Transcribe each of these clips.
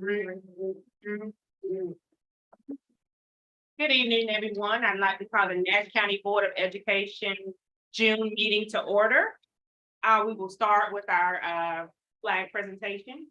Good evening, everyone. I'd like to call the Nash County Board of Education June meeting to order. We will start with our flag presentation.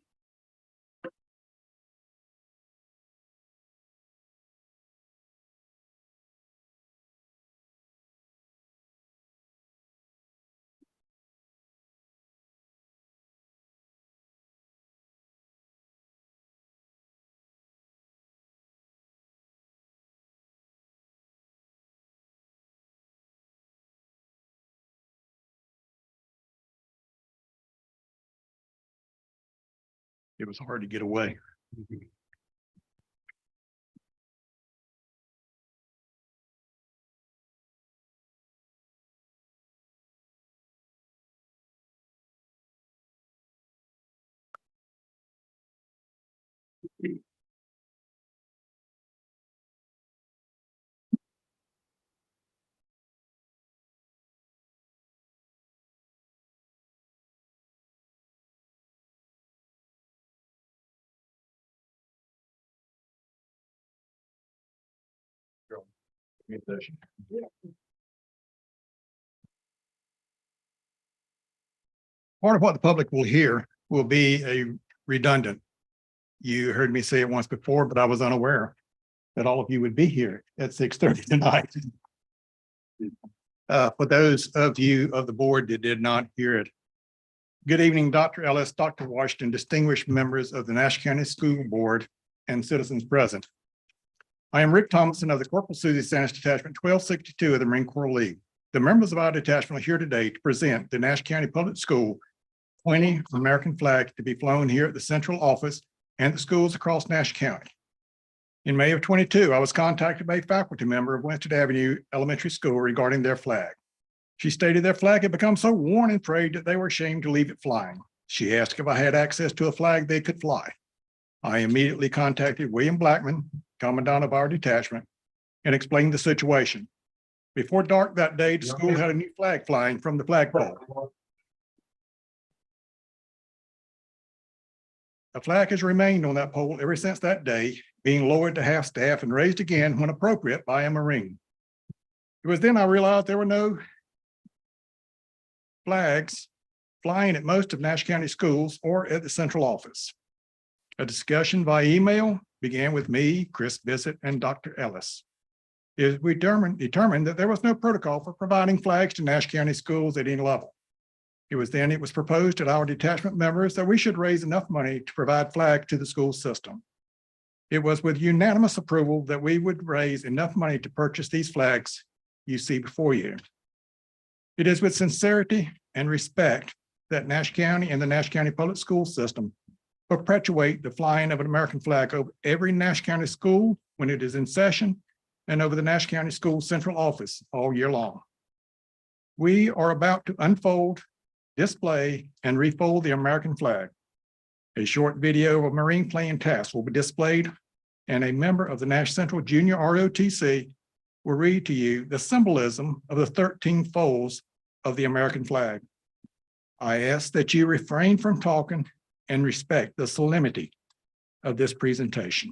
It was hard to get away. Part of what the public will hear will be a redundant. You heard me say it once before, but I was unaware that all of you would be here at 6:30 tonight. For those of you of the board that did not hear it. Good evening, Dr. Ellis, Dr. Washington, distinguished members of the Nash County School Board and citizens present. I am Rick Thompson of the Corporal Susie Sanders Detachment 1262 of the Marine Corps League. The members of our detachment are here today to present the Nash County Public School 20 American flag to be flown here at the central office and the schools across Nash County. In May of 22, I was contacted by a faculty member of Winston Avenue Elementary School regarding their flag. She stated their flag had become so worn and frayed that they were ashamed to leave it flying. She asked if I had access to a flag they could fly. I immediately contacted William Blackman, commandant of our detachment, and explained the situation. Before dark that day, the school had a new flag flying from the flagpole. A flag has remained on that pole ever since that day, being lowered to half staff and raised again when appropriate by a Marine. It was then I realized there were no flags flying at most of Nash County schools or at the central office. A discussion by email began with me, Chris Bissett, and Dr. Ellis. We determined that there was no protocol for providing flags to Nash County schools at any level. It was proposed at our detachment members that we should raise enough money to provide flags to the school system. It was with unanimous approval that we would raise enough money to purchase these flags you see before you. It is with sincerity and respect that Nash County and the Nash County Public School System perpetuate the flying of an American flag over every Nash County school when it is in session and over the Nash County School Central Office all year long. We are about to unfold, display, and refold the American flag. A short video of a Marine plane task will be displayed, and a member of the Nash Central Junior ROTC will read to you the symbolism of the 13 folds of the American flag. I ask that you refrain from talking and respect the solemnity of this presentation.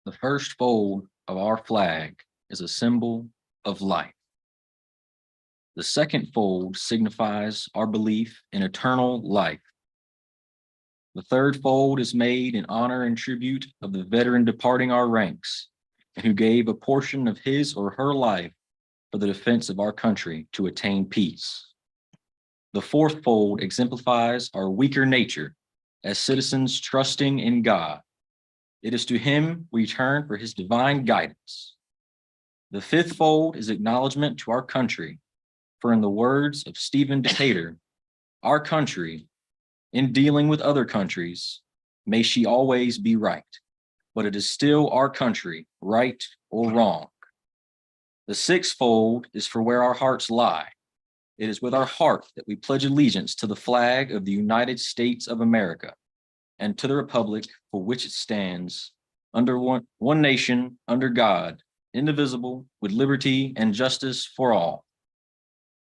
The first fold of our flag is a symbol of life. The second fold signifies our belief in eternal life. The third fold is made in honor and tribute of the veteran departing our ranks and who gave a portion of his or her life for the defense of our country to attain peace. The fourth fold exemplifies our weaker nature as citizens trusting in God. It is to him we turn for his divine guidance. The fifth fold is acknowledgement to our country, for in the words of Stephen Decatur, our country, in dealing with other countries, may she always be right, but it is still our country, right or wrong. The sixth fold is for where our hearts lie. It is with our heart that we pledge allegiance to the flag of the United States of America and to the republic for which it stands, under one nation, under God, indivisible, with liberty and justice for all.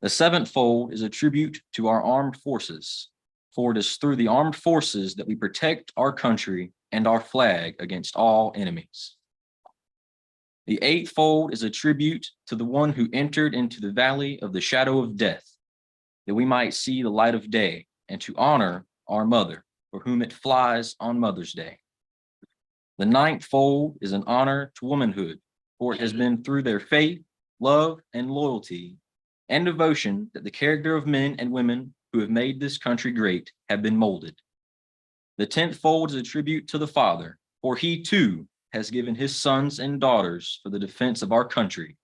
The seventh fold is a tribute to our armed forces, for it is through the armed forces that we protect our country and our flag against all enemies. The eighth fold is a tribute to the one who entered into the valley of the shadow of death, that we might see the light of day, and to honor our mother, for whom it flies on Mother's Day. The ninth fold is an honor to womanhood, for it has been through their faith, love, and loyalty and devotion that the character of men and women who have made this country great have been molded. The 10th fold is a tribute to the Father, for he too has given his sons and daughters for the defense of our country,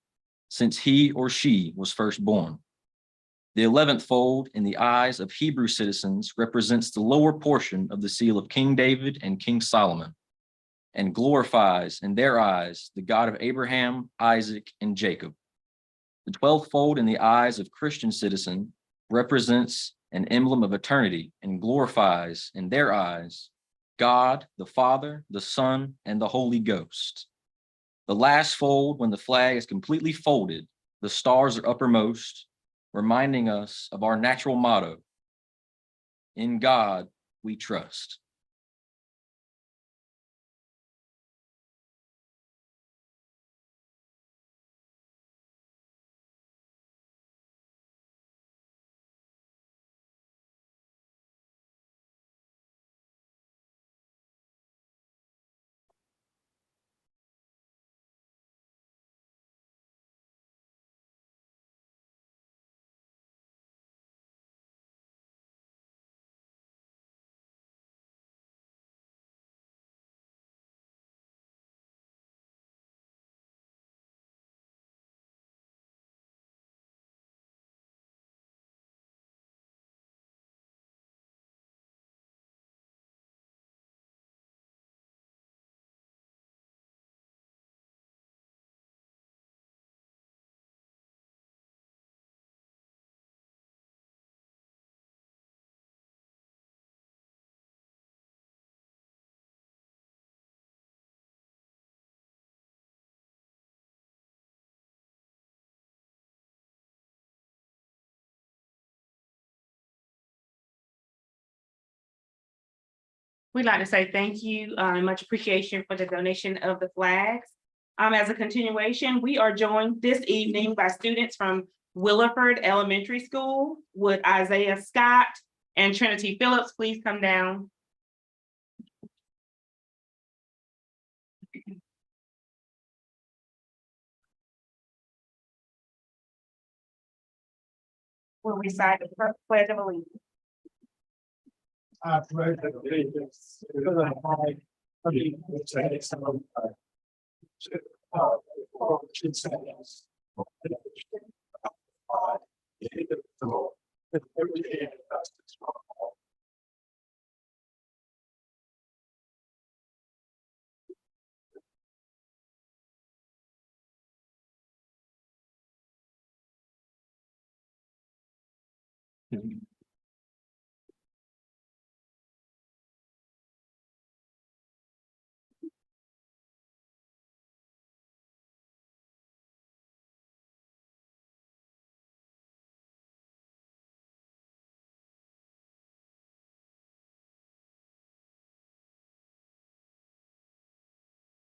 since he or she was first born. The 11th fold in the eyes of Hebrew citizens represents the lower portion of the seal of King David and King Solomon, and glorifies in their eyes the God of Abraham, Isaac, and Jacob. The 12th fold in the eyes of Christian citizen represents an emblem of eternity and glorifies in their eyes God, the Father, the Son, and the Holy Ghost. The last fold, when the flag is completely folded, the stars are uppermost, reminding us of our natural motto, in God we trust. We'd like to say thank you and much appreciation for the donation of the flags. As a continuation, we are joined this evening by students from Williford Elementary School. Would Isaiah Scott and Trinity Phillips please come down? Will recite the Pledge of Allegiance. I pledge allegiance to the flag of the United States of America, to the republic for which it stands, one nation, under God, indivisible, with liberty and justice for all.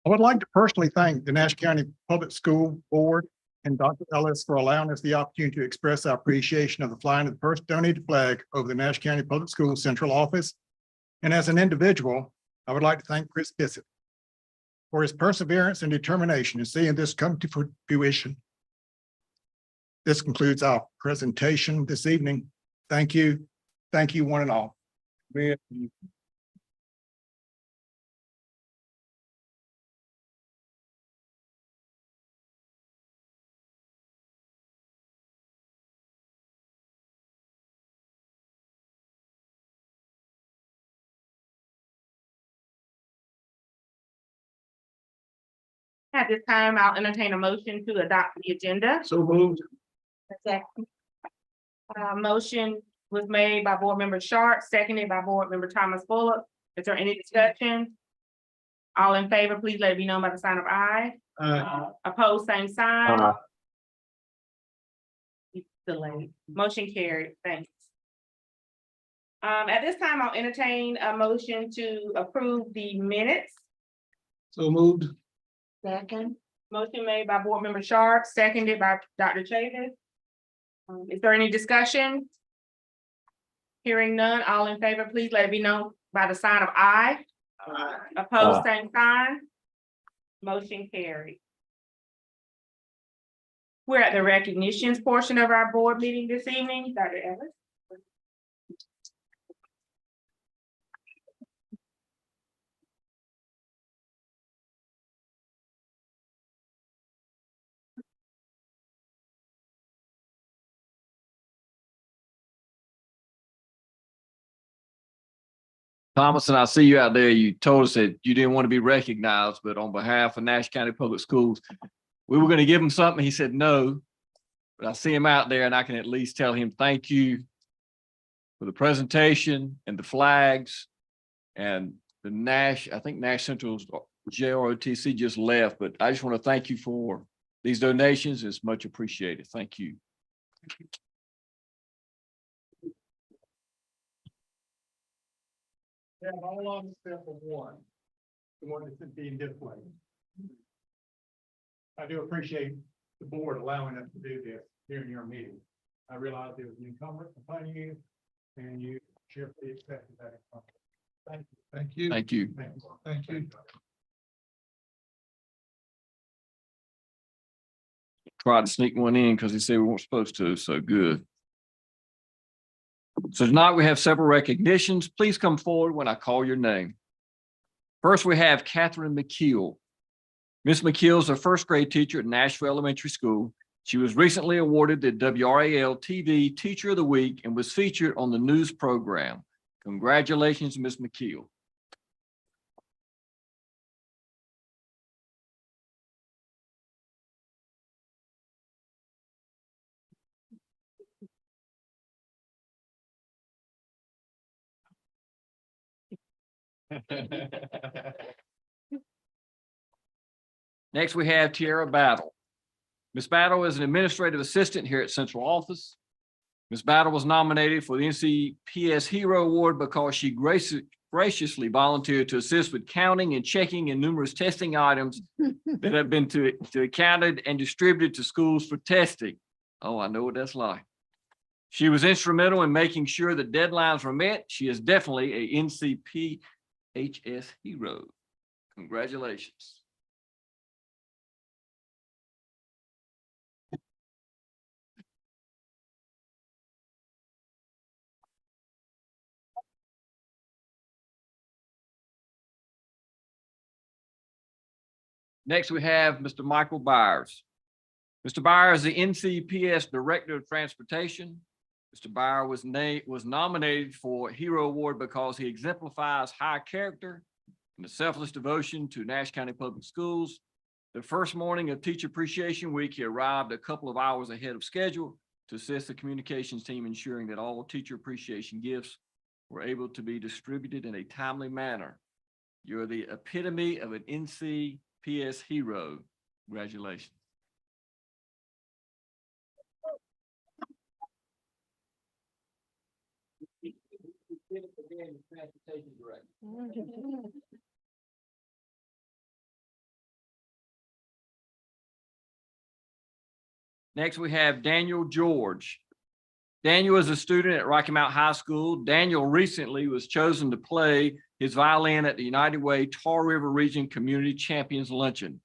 I would like to personally thank the Nash County Public School Board and Dr. Ellis for allowing us the opportunity to express our appreciation of the flying of the first donated flag over the Nash County Public Schools Central Office. And as an individual, I would like to thank Chris Bissett for his perseverance and determination in seeing this come to fruition. This concludes our presentation this evening. Thank you. Thank you, one and all. At this time, I'll entertain a motion to adopt the agenda. So moved. Motion was made by Board Member Sharp, seconded by Board Member Thomas Bullock. Is there any discussion? All in favor, please let it be known by the sign of aye. Opposed, same sign. Delayed. Motion carried. Thanks. At this time, I'll entertain a motion to approve the minutes. So moved. Second. Motion made by Board Member Sharp, seconded by Dr. Chavis. Is there any discussion? Hearing none, all in favor, please let it be known by the sign of aye. Opposed, same sign. Motion carried. We're at the recognitions portion of our board meeting this evening. Dr. Ellis. Thomas, and I see you out there. You told us that you didn't want to be recognized, but on behalf of Nash County Public Schools, we were going to give him something. He said no, but I see him out there and I can at least tell him thank you for the presentation and the flags and the Nash. I think Nash Central's JROTC just left, but I just want to thank you for these donations. It's much appreciated. Thank you. Yeah, all on step of one, the one that's being displayed. I do appreciate the board allowing us to do this during your meeting. I realize there was an incumbent upon you and you cheerfully accepted that. Thank you. Thank you. Thank you. Thank you. Tried to sneak one in because he said we weren't supposed to, so good. So tonight we have several recognitions. Please come forward when I call your name. First, we have Catherine McKeel. Ms. McKeel is a first grade teacher at Nashville Elementary School. She was recently awarded the WRAL TV Teacher of the Week and was featured on the news program. Congratulations, Ms. McKeel. Next, we have Tiara Battle. Ms. Battle is an administrative assistant here at Central Office. Ms. Battle was nominated for the NCPS Hero Award because she graciously volunteered to assist with counting and checking in numerous testing items that have been to counted and distributed to schools for testing. Oh, I know what that's like. She was instrumental in making sure that deadlines were met. She is definitely a NCPHS hero. Congratulations. Next, we have Mr. Michael Byers. Mr. Byers is the NCPS Director of Transportation. Mr. Byers was nominated for Hero Award because he exemplifies high character and a selfless devotion to Nash County Public Schools. The first morning of Teacher Appreciation Week, he arrived a couple of hours ahead of schedule to assist the communications team, ensuring that all teacher appreciation gifts were able to be distributed in a timely manner. You're the epitome of an NCPS hero. Congratulations. Next, we have Daniel George. Daniel is a student at Rocky Mount High School. Daniel recently was chosen to play his violin at the United Way Tar River Region Community Champions Luncheon,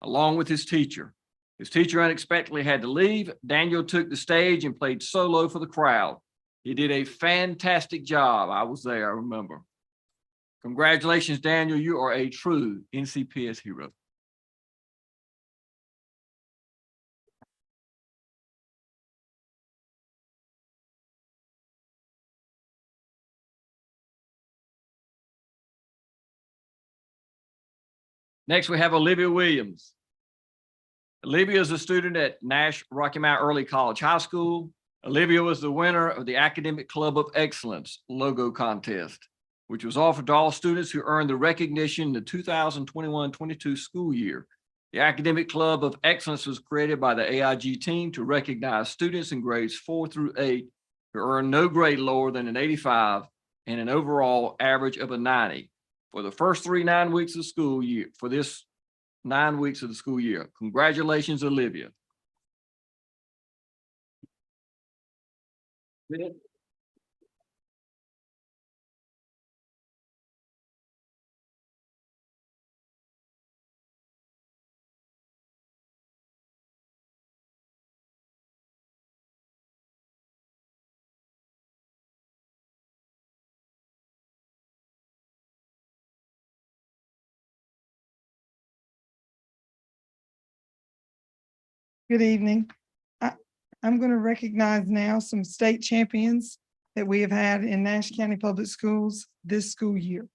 along with his teacher. His teacher unexpectedly had to leave. Daniel took the stage and played solo for the crowd. He did a fantastic job. I was there, I remember. Congratulations, Daniel. You are a true NCPS hero. Next, we have Olivia Williams. Olivia is a student at Nash Rocky Mount Early College High School. Olivia was the winner of the Academic Club of Excellence logo contest, which was offered to all students who earned the recognition in the 2021-22 school year. The Academic Club of Excellence was created by the AIG team to recognize students in grades 4 through 8 who earned no grade lower than an 85 and an overall average of a 90 for the first 9 weeks of school year, for this 9 weeks of the school year. Congratulations, Olivia. Good evening. I'm going to recognize now some state champions that we have had in Nash County Public Schools this school year.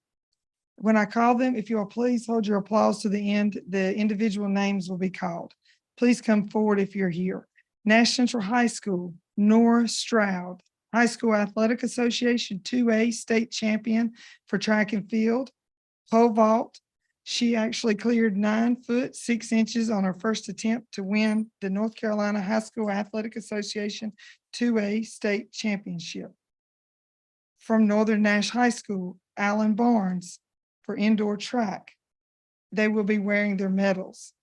When I call them, if you will please hold your applause to the end, the individual names will be called. Please come forward if you're here. Nash Central High School, Nora Stroud, High School Athletic Association 2A state champion for track and field, pole vault. She actually cleared 9 foot 6 inches on her first attempt to win the North Carolina High School Athletic Association 2A state championship. From Northern Nash High School, Alan Barnes for indoor track. They will be wearing their medals.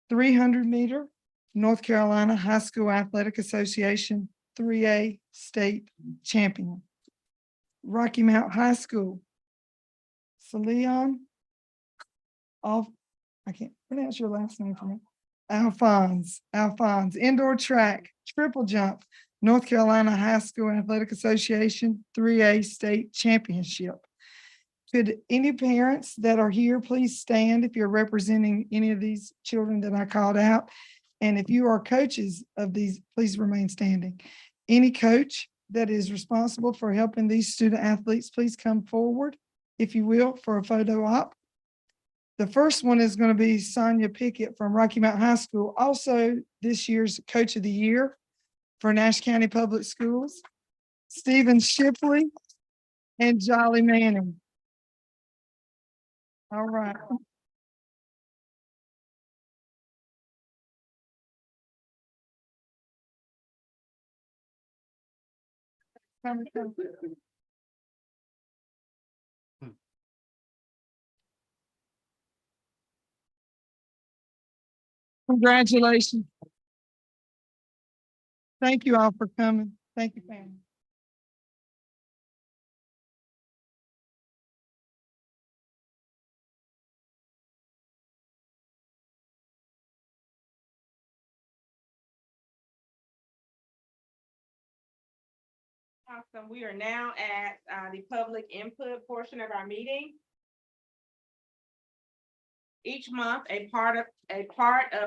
300 meter, North Carolina High School Athletic Association 3A state champion. Rocky Mount High School, Celeon, I can't pronounce your last name for me. Alphonse, indoor track, triple jump, North Carolina High School Athletic Association 3A state championship. Could any parents that are here please stand if you're representing any of these children that I called out? And if you are coaches of these, please remain standing. Any coach that is responsible for helping these student athletes, please come forward, if you will, for a photo op. The first one is going to be Sonia Pickett from Rocky Mount High School, also this year's Coach of the Year for Nash County Public Schools, Stephen Shipley and Jolly Manning. All right. Come. Congratulations. Thank you all for coming. Thank you, family. Awesome. We are now at the public input portion of our meeting. Each month, a part of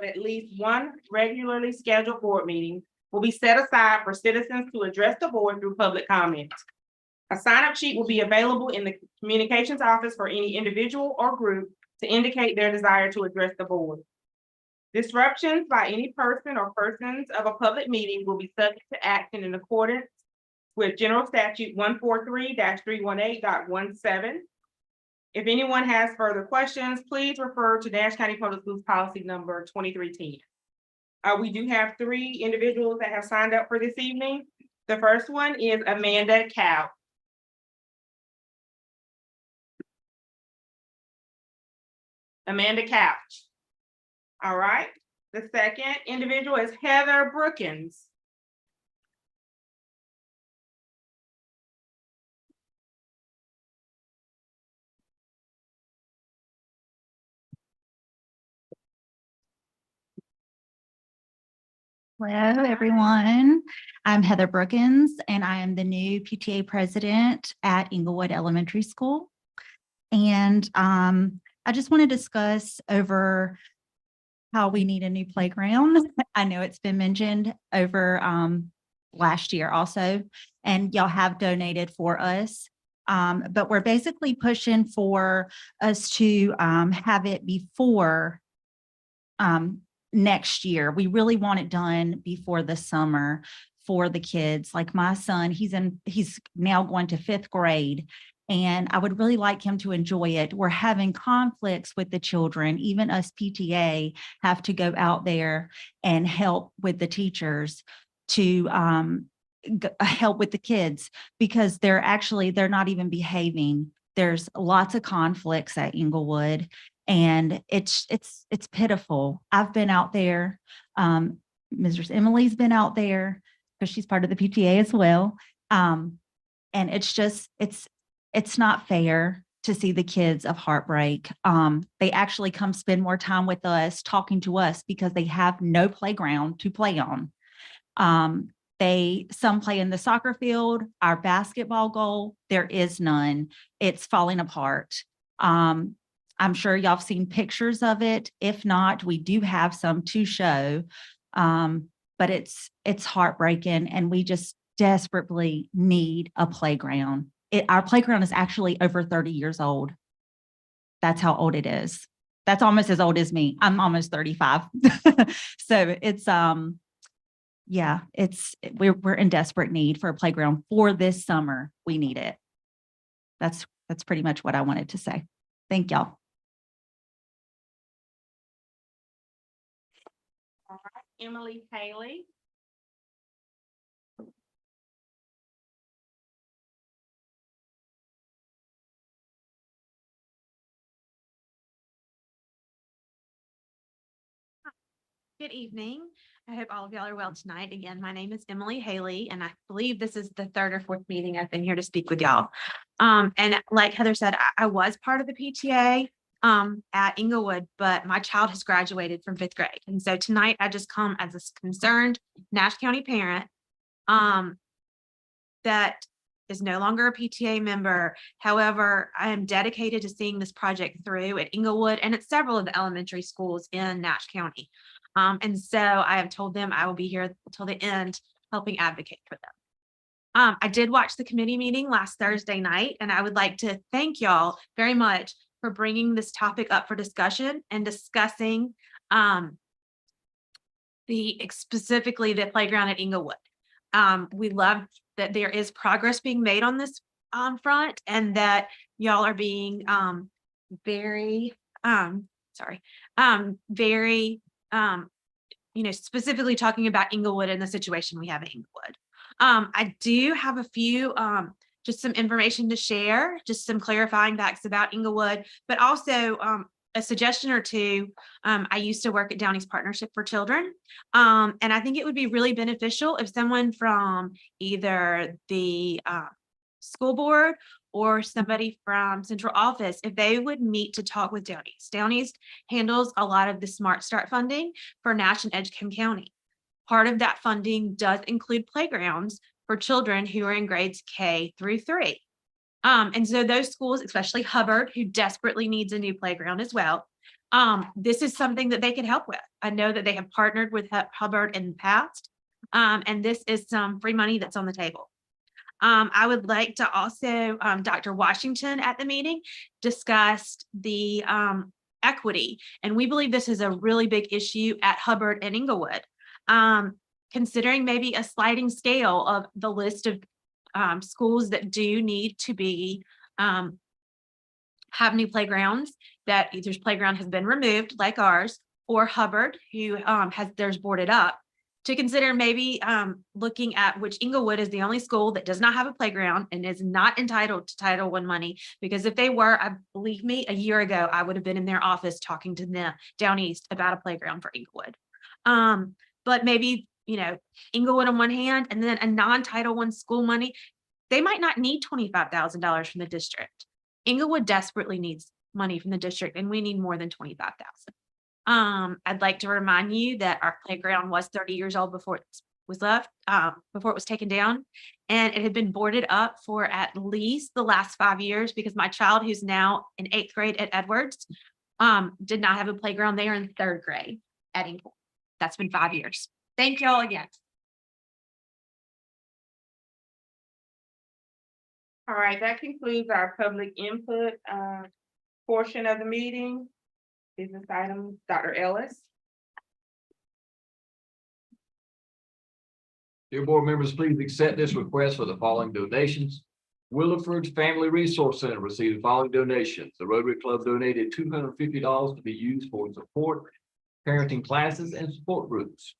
at least one regularly scheduled board meeting will be set aside for citizens to address the board through public comment. A sign-up sheet will be available in the communications office for any individual or group to indicate their desire to address the board. Disruptions by any person or persons of a public meeting will be subject to action in accordance with General Statute 143-318.17. If anyone has further questions, please refer to Nash County Public Schools Policy Number 2310. We do have 3 individuals that have signed up for this evening. The first one is Amanda Cow. Amanda Couch. All right. The second individual is Heather Brookins. Hello, everyone. I'm Heather Brookins, and I am the new PTA president at Inglewood Elementary School. And I just want to discuss over how we need a new playground. I know it's been mentioned over last year also, and y'all have donated for us. But we're basically pushing for us to have it before next year. We really want it done before the summer for the kids. Like my son, he's now going to 5th grade, and I would really like him to enjoy it. We're having conflicts with the children. Even us PTA have to go out there and help with the teachers to help with the kids, because they're not even behaving. There's lots of conflicts at Inglewood. And it's pitiful. I've been out there. Mrs. Emily's been out there because she's part of the PTA as well. And it's not fair to see the kids of Heartbreak. They actually come spend more time with us, talking to us, because they have no playground to play on. Some play in the soccer field. Our basketball goal, there is none. It's falling apart. I'm sure y'all have seen pictures of it. If not, we do have some to show. But it's heartbreaking, and we just desperately need a playground. Our playground is actually over 30 years old. That's how old it is. That's almost as old as me. I'm almost 35. So it's we're in desperate need for a playground for this summer. We need it. That's pretty much what I wanted to say. Thank y'all. All right, Emily Haley. Good evening. I hope all of y'all are well tonight. Again, my name is Emily Haley, and I believe this is the 3rd or 4th meeting I've been here to speak with y'all. And like Heather said, I was part of the PTA at Inglewood, but my child has graduated from 5th grade. And so tonight I just come as a concerned Nash County parent that is no longer a PTA member. However, I am dedicated to seeing this project through at Inglewood and at several of the elementary schools in Nash County. And so I have told them I will be here until the end, helping advocate for them. I did watch the committee meeting last Thursday night, and I would like to thank y'all very much for bringing this topic up for discussion and discussing specifically the playground at Inglewood. We love that there is progress being made on this front, and that y'all are being very specifically talking about Inglewood and the situation we have at Inglewood. I do have a few just some information to share, just some clarifying facts about Inglewood, but also a suggestion or two. I used to work at Downey's Partnership for Children, and I think it would be really beneficial if someone from either the school board or somebody from central office, if they would meet to talk with Downey's. Downey's handles a lot of the Smart Start funding for Nash and Edgecombe County. Part of that funding does include playgrounds for children who are in grades K through 3. And so those schools, especially Hubbard, who desperately needs a new playground as well, this is something that they can help with. I know that they have partnered with Hubbard in the past, and this is some free money that's on the table. I would like to also, Dr. Washington at the meeting discussed the equity, and we believe this is a really big issue at Hubbard and Inglewood. Considering maybe a sliding scale of the list of schools that do need to be have new playgrounds, that either playground has been removed like ours, or Hubbard, who has theirs boarded up, to consider maybe looking at which Inglewood is the only school that does not have a playground and is not entitled to Title I money. Because if they were, believe me, a year ago, I would have been in their office talking to them down east about a playground for Inglewood. But maybe, you know, Inglewood on one hand and then a non-Title I school money, they might not need $25,000 from the district. Inglewood desperately needs money from the district and we need more than 25,000. I'd like to remind you that our playground was 30 years old before it was left, before it was taken down. And it had been boarded up for at least the last 5 years because my child, who's now in 8th grade at Edwards, did not have a playground there in 3rd grade at Inglewood. That's been 5 years. Thank you all again. All right, that concludes our public input portion of the meeting. Business item, Dr. Ellis. Dear board members, please accept this request for the following donations. Williford's Family Resource Center received the following donations. The Rotary Club donated $250 to be used for support, parenting classes, and support groups.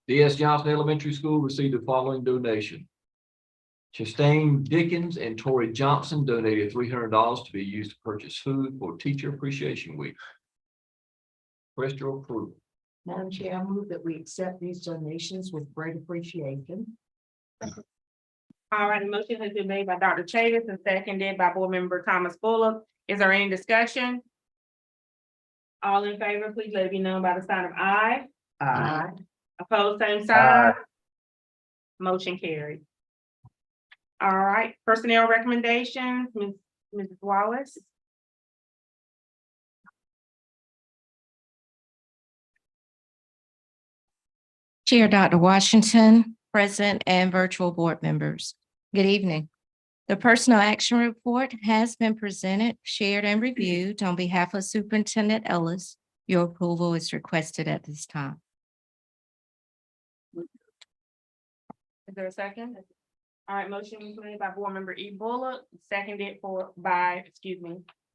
D.S. Johnson Elementary School received the following donation. Chastain Dickens and Tori Johnson donated $300 to be used to purchase food for Teacher Appreciation Week. Request your approval. Madam Chair, I move that we accept these donations with great appreciation. All right, a motion has been made by Dr. Chavis and seconded by Board Member Thomas Bullock. Is there any discussion? All in favor, please let it be known by the sign of aye. Aye. Opposed, same sign. Motion carried. All right, personnel recommendations, Mrs. Wallace. Chair Dr. Washington, President and virtual board members. Good evening. The Personnel Action Report has been presented, shared, and reviewed on behalf of Superintendent Ellis. Your approval is requested at this time. Is there a second? All right, motion was made by Board Member E. Bullock, seconded by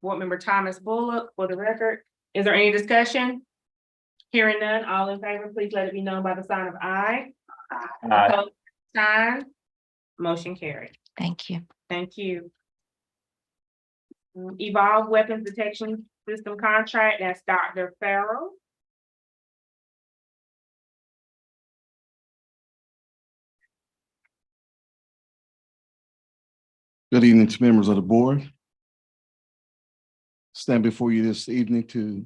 Board Member Thomas Bullock. For the record, is there any discussion? Hearing none, all in favor, please let it be known by the sign of aye. Opposed, sign. Motion carried. Thank you. Thank you. Evolve Weapons Detection System Contract, that's Dr. Farrell. Good evening to members of the board. Stand before you this evening to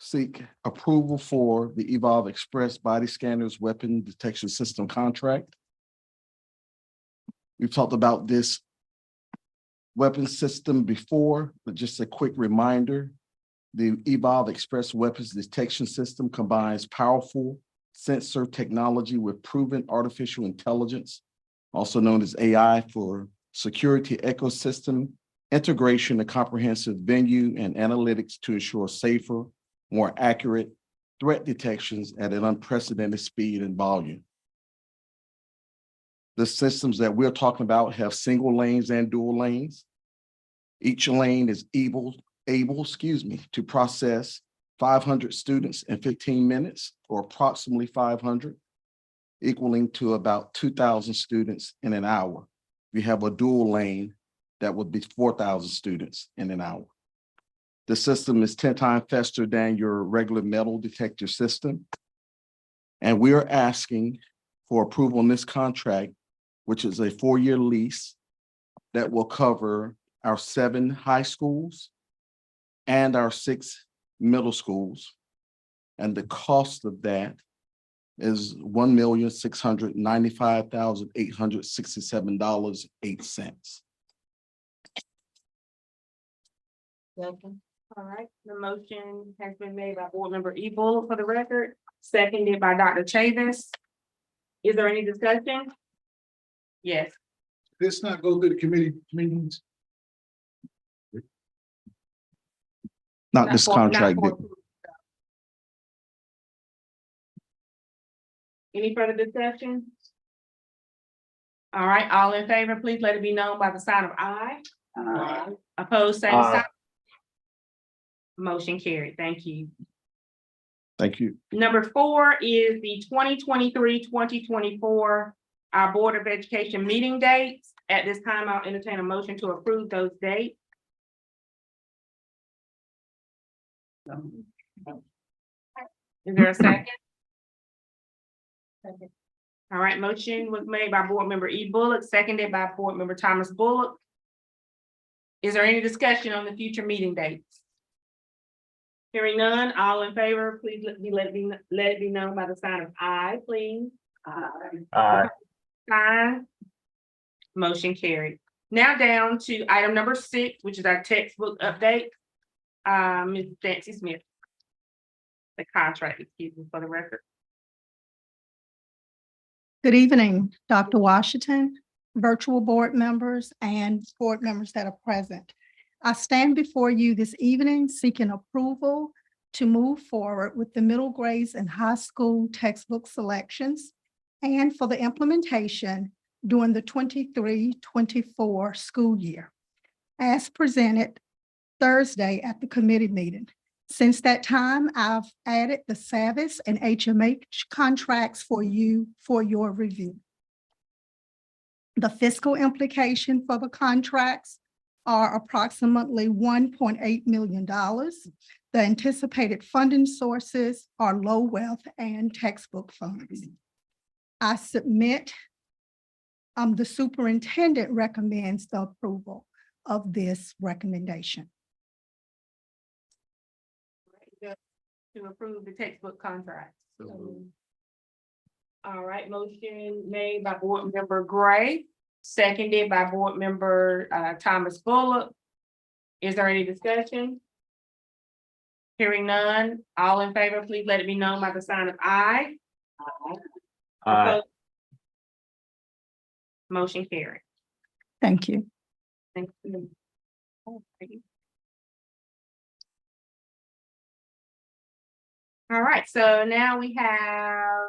seek approval for the Evolve Express Body Scanners Weapon Detection System contract. We've talked about this weapon system before, but just a quick reminder. The Evolve Express Weapons Detection System combines powerful sensor technology with proven artificial intelligence, also known as AI, for security ecosystem integration and comprehensive venue and analytics to ensure safer, more accurate threat detections at an unprecedented speed and volume. The systems that we're talking about have single lanes and dual lanes. Each lane is able to process 500 students in 15 minutes, or approximately 500, equaling to about 2,000 students in an hour. If you have a dual lane, that would be 4,000 students in an hour. The system is 10 times faster than your regular metal detector system. And we are asking for approval on this contract, which is a 4-year lease that will cover our 7 high schools and our 6 middle schools. And the cost of that is $1,695,867.08. Second. All right, the motion has been made by Board Member E. Bullock, for the record, seconded by Dr. Chavis. Is there any discussion? Yes. This not go through the committee meetings. Not this contract. Any further discussion? All right, all in favor, please let it be known by the sign of aye. Opposed, same sign. Motion carried. Thank you. Thank you. Number 4 is the 2023-2024 our Board of Education meeting dates. At this time, I'll entertain a motion to approve those dates. Is there a second? Second. All right, motion was made by Board Member E. Bullock, seconded by Board Member Thomas Bullock. Is there any discussion on the future meeting dates? Hearing none, all in favor, please let it be known by the sign of aye, please. Aye. Aye. Motion carried. Now down to item number 6, which is our textbook update. Ms. Nancy Smith. The contract, excuse me, for the record. Good evening, Dr. Washington, virtual board members, and board members that are present. I stand before you this evening seeking approval to move forward with the middle grades and high school textbook selections and for the implementation during the 23-24 school year, as presented Thursday at the committee meeting. Since that time, I've added the SAVIS and HMH contracts for you for your review. The fiscal implication for the contracts are approximately $1.8 million. The anticipated funding sources are low wealth and textbook funds. I submit, the superintendent recommends the approval of this recommendation. To approve the textbook contract. All right, motion made by Board Member Gray, seconded by Board Member Thomas Bullock. Is there any discussion? Hearing none, all in favor, please let it be known by the sign of aye. Aye. Motion carried. Thank you. Thank you. All right, so now we have,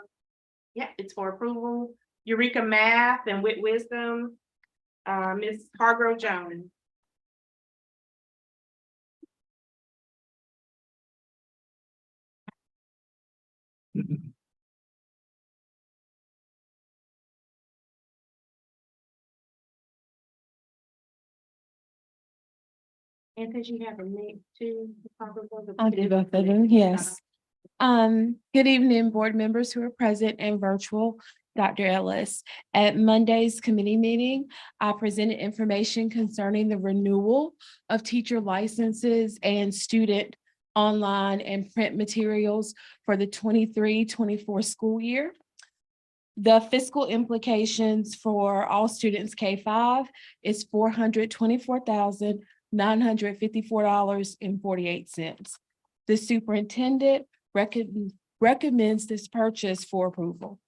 it's for approval, Eureka Math and Wit Wisdom, Ms. Hargrove Jones. And because you have a link to. I'll do both of them, yes. Good evening, board members who are present and virtual. Dr. Ellis, at Monday's committee meeting, I presented information concerning the renewal of teacher licenses and student online and print materials for the 23-24 school year. The fiscal implications for all students K-5 is $424,954.48. The superintendent recommends this purchase for approval.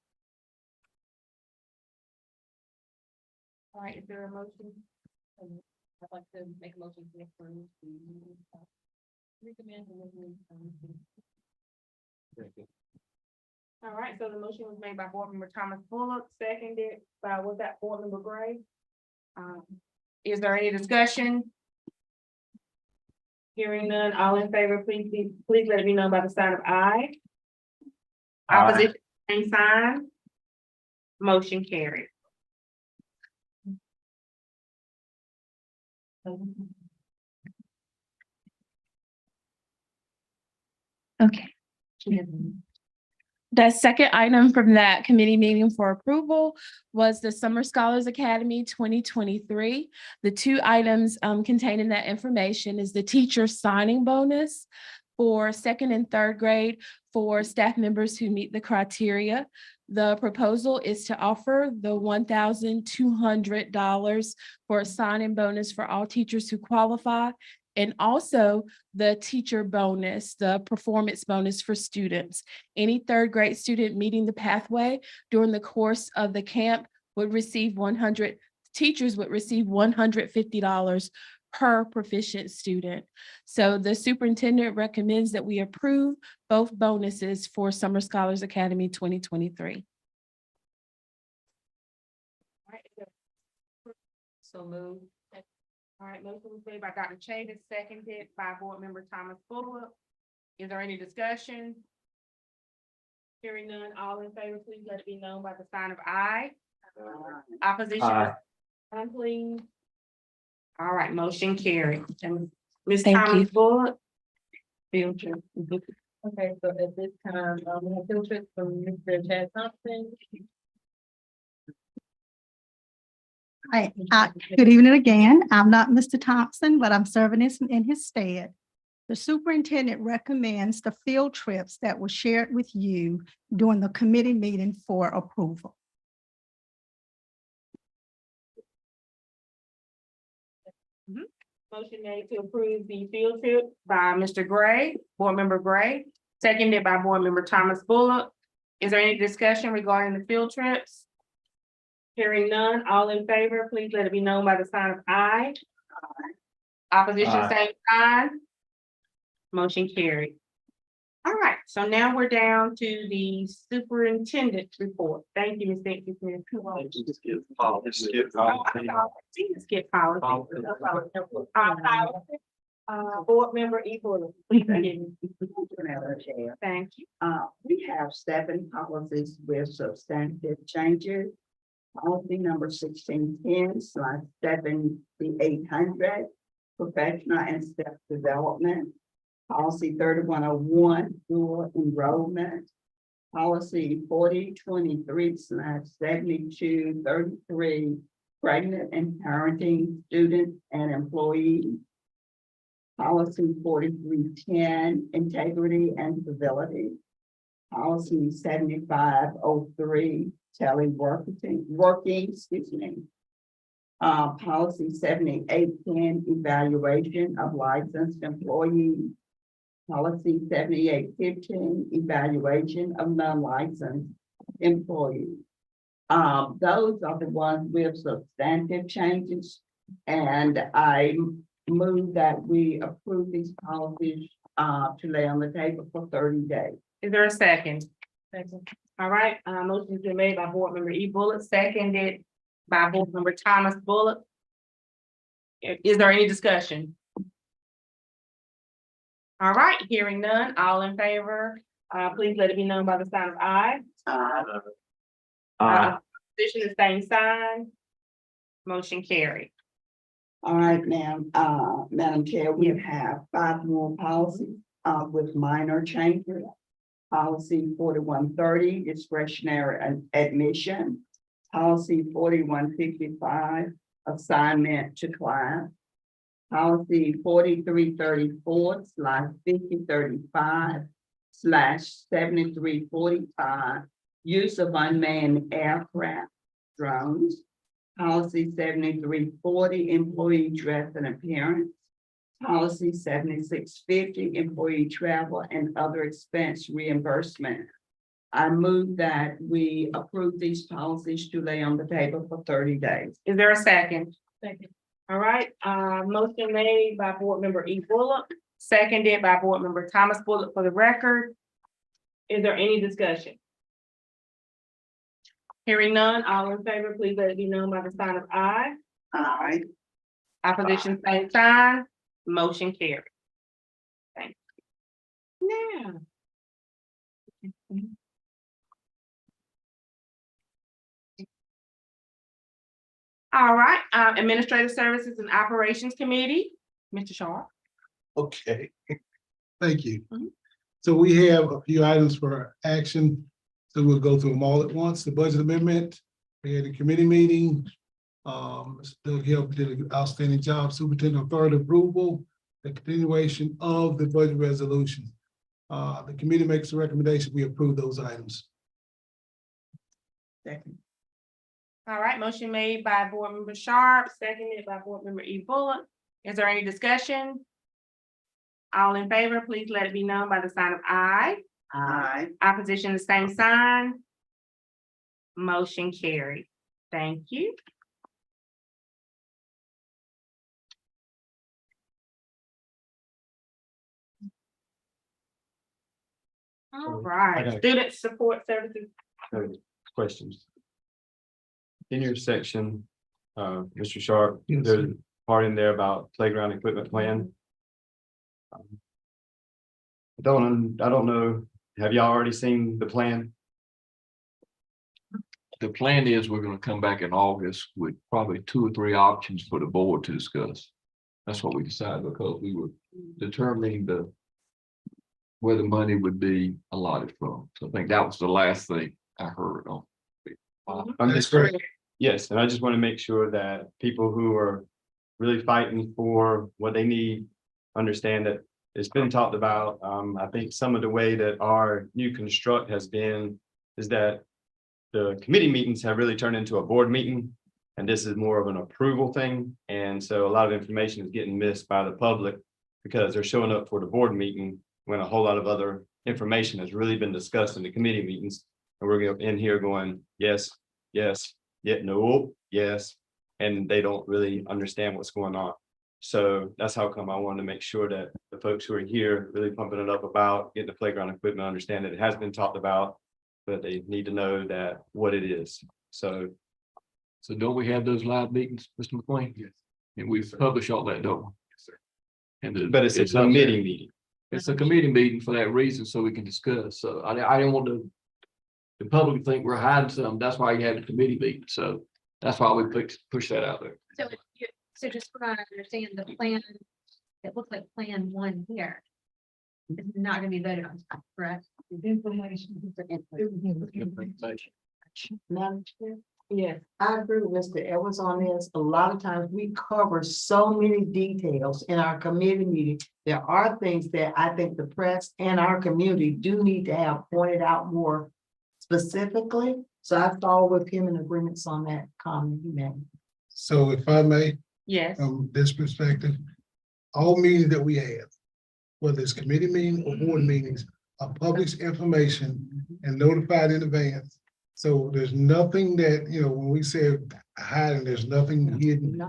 All right, is there a motion? I'd like to make a motion to approve the recommend. All right, so the motion was made by Board Member Thomas Bullock, seconded by, was that Board Member Gray? Is there any discussion? Hearing none, all in favor, please let me know by the sign of aye. Opposition, same sign. Motion carried. Okay. The second item from that committee meeting for approval was the Summer Scholars Academy 2023. The two items contained in that information is the teacher signing bonus for second and third grade for staff members who meet the criteria. The proposal is to offer the $1,200 for a sign-in bonus for all teachers who qualify, and also the teacher bonus, the performance bonus for students. Any third grade student meeting the pathway during the course of the camp would receive teachers would receive $150 per proficient student. So the superintendent recommends that we approve both bonuses for Summer Scholars Academy 2023. So moved. All right, motion was made by Dr. Chavis, seconded by Board Member Thomas Bullock. Is there any discussion? Hearing none, all in favor, please let it be known by the sign of aye. Opposition, Aye. please. All right, motion carried. And Ms. Thank Thomas you. Bullock. Field trip. Okay, so at this time, we have field trips from Mr. Chad Thompson. Good evening again. I'm not Mr. Thompson, but I'm serving in his stead. The superintendent recommends the field trips that were shared with you during the committee meeting for approval. Motion made to approve the field trip by Mr. Gray, Board Member Gray, seconded by Board Member Thomas Bullock. Is there any discussion regarding the field trips? Hearing none, all in favor, please let it be known by the sign of aye. Opposition, same sign. Motion carried. All right, so now we're down to the superintendent's report. Thank you, Ms. Dixie Smith. Skip policy. Board Member E. Bullock. Thank you. We have 7 policies with substantive changes. Policy number 1610/7800, professional and staff development. Policy 3101, dual enrollment. Policy 4023/7233, pregnant and parenting students and employees. Policy 4310, integrity and civility. Policy 7503, working. Policy 7810, evaluation of licensed employees. Policy 7815, evaluation of non-licensed employees. Those are the ones with substantive changes, and I move that we approve these policies to lay on the table for 30 days. Is there a second? Second. All right, motion's been made by Board Member E. Bullock, seconded by Board Member Thomas Bullock. Is there any discussion? All right, hearing none, all in favor, please let it be known by the sign of aye. Position is same sign. Motion carried. All right, ma'am, Madam Chair, we have 5 more policies with minor changes. Policy 4130, discretionary admission. Policy 4155, assignment to class. Policy 4334/5035/7345, use of unmanned aircraft, drones. Policy 7340, employee dress and appearance. Policy 7650, employee travel and other expense reimbursement. I move that we approve these policies to lay on the table for 30 days. Is there a second? Second. All right, motion made by Board Member E. Bullock, seconded by Board Member Thomas Bullock for the record. Is there any discussion? Hearing none, all in favor, please let it be known by the sign of aye. Aye. Opposition, same sign. Motion carried. Thank you. Now. All right, Administrative Services and Operations Committee, Mr. Sharp. Okay, thank you. Mhm. So we have a few items for action. So we'll go through them all at once. The budget amendment, we had a committee meeting. Mr. Doug Hill did an outstanding job. Superintendent authority approval, the continuation of the budget resolution. The committee makes a recommendation, we approve those items. Second. All right, motion made by Board Member Sharp, seconded by Board Member E. Bullock. Is there any discussion? All in favor, please let it be known by the sign of aye. Aye. Opposition, the same sign. Motion carried. Thank you. All right, Okay. Student Support Services. Questions? In your section, Mr. Sharp, Yes. there's a part in there about playground equipment plan. I don't know, have y'all already seen the plan? The plan is we're gonna come back in August with probably 2 or 3 options for the board to discuss. That's what we decided because we were determining the where the money would be allotted from. So I think that was the last thing I heard on. I'm just yes, and I just want to make sure that people who are really fighting for what they need understand that it's been talked about. I think some of the way that our new construct has been is that the committee meetings have really turned into a board meeting. And this is more of an approval thing. And so a lot of information is getting missed by the public because they're showing up for the board meeting when a whole lot of other information has really been discussed in the committee meetings. And we're in here going, yes, yes, yeah, no, yes. And they don't really understand what's going on. So that's how come I wanted to make sure that the folks who are here really pumping it up about getting the playground equipment, understand that it has been talked about, but they need to know that what it is. So don't we have those live meetings, Mr. McLean? Yes. And we publish all that, don't we? Yes, sir. And but it's a up there. committee meeting. It's a committee meeting for that reason, so we can discuss. So I didn't want the public to think we're hiding something. That's why you had a committee meeting. So that's why we push that out there. So just for I understand the plan, it looks like Plan 1 here. It's not gonna be voted on, correct? Madam Chair, Yes. I agree with Mr. Edwards on this. A lot of times we cover so many details in our committee meeting. There are things that I think the press and our community do need to have pointed out more specifically. So I fall with him in agreements on that comment he made. So if I may, Yes. from this perspective, all meetings that we have, whether it's committee meeting or board meetings, are published information and notified in advance. So there's nothing that, when we say hiding, there's nothing hidden.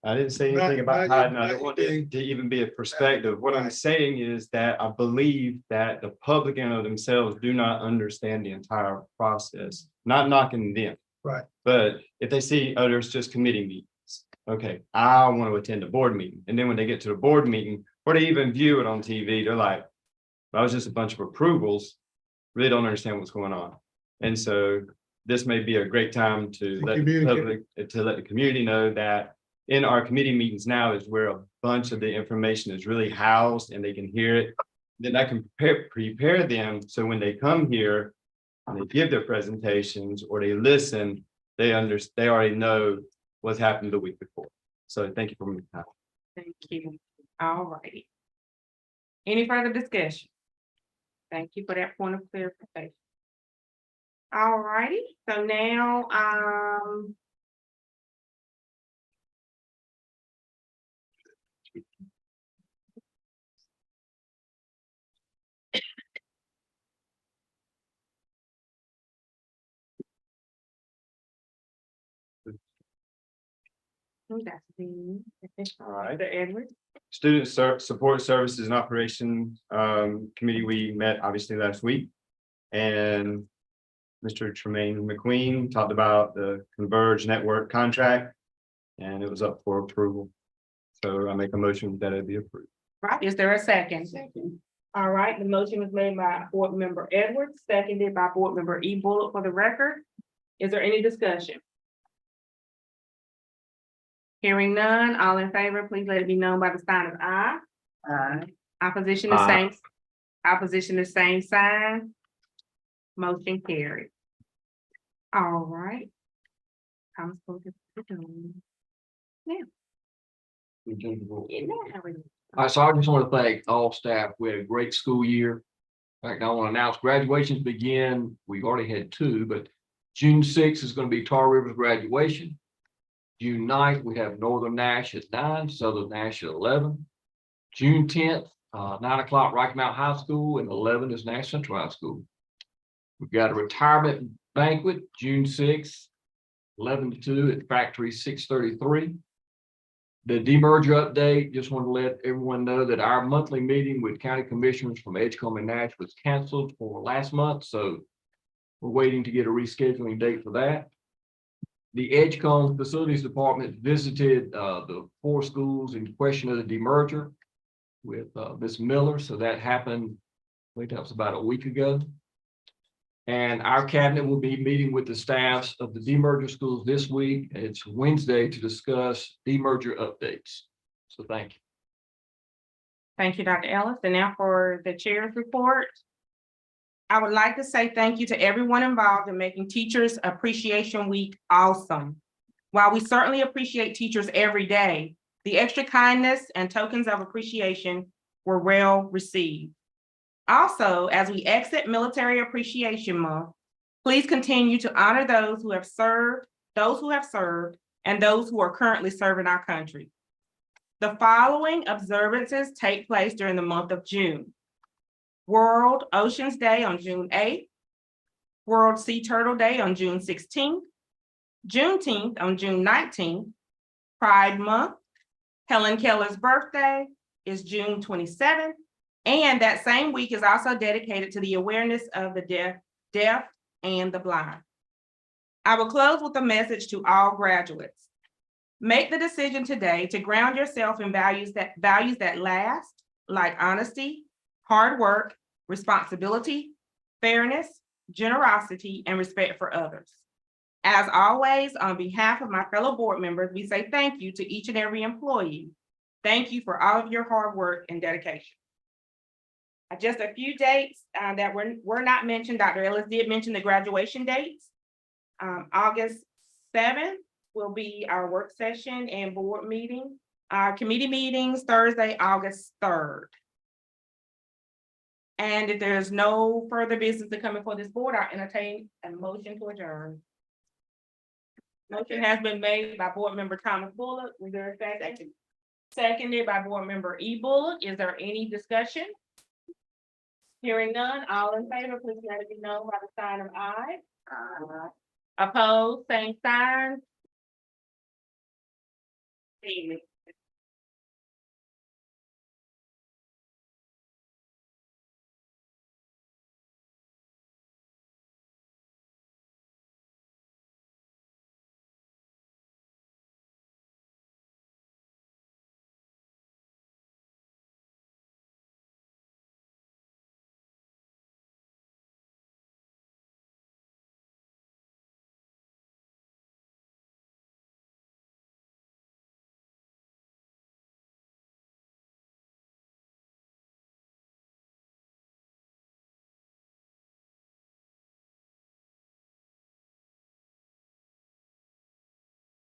I didn't say anything about hiding. I don't want it to even be a perspective. What I'm saying is that I believe that the public and of themselves do not understand the entire process, not knocking them. Right. But if they see, oh, there's just committee meetings. Okay, I want to attend a board meeting. And then when they get to the board meeting, or they even view it on TV, they're like, that was just a bunch of approvals. Really don't understand what's going on. And so this may be a great time to let the public, to let the community know that in our committee meetings now is where a bunch of the information is really housed and they can hear it. Then I can prepare them. So when they come here and they give their presentations or they listen, they already know what's happened the week before. So thank you for your time. Thank you. All righty. Any further discussion? Thank you for that point of clarification. All righty, so now, that's the. All right. The Edward. Student Support Services and Operations Committee, we met obviously last week. And Mr. Tremaine McQueen talked about the Converge Network contract. And it was up for approval. So I make a motion that it be approved. Right, is there a second? Second. All right, the motion was made by Board Member Edwards, seconded by Board Member E. Bullock for the record. Is there any discussion? Hearing none, all in favor, please let it be known by the sign of aye. Aye. Opposition is same. Opposition is same sign. Motion carried. All right. I'm supposed to. Now. All right, so I just want to thank all staff. We had a great school year. In fact, I want to announce graduations begin. We've already had 2, but June 6th is going to be Tar River's graduation. June 9th, we have Northern Nash at 9, Southern Nash at 11. June 10th, 9 o'clock, Rocky Mount High School, and 11 is Nash Central High School. We've got a retirement banquet, June 6th, 11 to 2 at Factory 633. The demerger update, just want to let everyone know that our monthly meeting with county commissioners from Edgecombe and Nash was canceled for last month. So we're waiting to get a rescheduling date for that. The Edgecombe Facilities Department visited the 4 schools in question of the demerger with Ms. Miller. So that happened, I think that was about a week ago. And our cabinet will be meeting with the staffs of the demerger schools this week. It's Wednesday to discuss demerger updates. So thank you. Thank you, Dr. Ellis. And now for the chair's report. I would like to say thank you to everyone involved in making Teachers Appreciation Week awesome. While we certainly appreciate teachers every day, the extra kindness and tokens of appreciation were well received. Also, as we exit Military Appreciation Month, please continue to honor those who have served, and those who are currently serving our country. The following observances take place during the month of June. World Oceans Day on June 8th, World Sea Turtle Day on June 16th, Juneteenth on June 19th, Pride Month, Helen Keller's birthday is June 27th, and that same week is also dedicated to the awareness of the deaf and the blind. I will close with a message to all graduates. Make the decision today to ground yourself in values that last, like honesty, hard work, responsibility, fairness, generosity, and respect for others. As always, on behalf of my fellow board members, we say thank you to each and every employee. Thank you for all of your hard work and dedication. Just a few dates that were not mentioned. Dr. Ellis did mention the graduation dates. August 7th will be our work session and board meeting. Committee meetings Thursday, August 3rd. And if there's no further business to come before this board, I'll entertain a motion to adjourn. Motion has been made by Board Member Thomas Bullock. Is there a second? Seconded by Board Member E. Bullock. Is there any discussion? Hearing none, all in favor, please let it be known by the sign of aye. Opposed, same sign.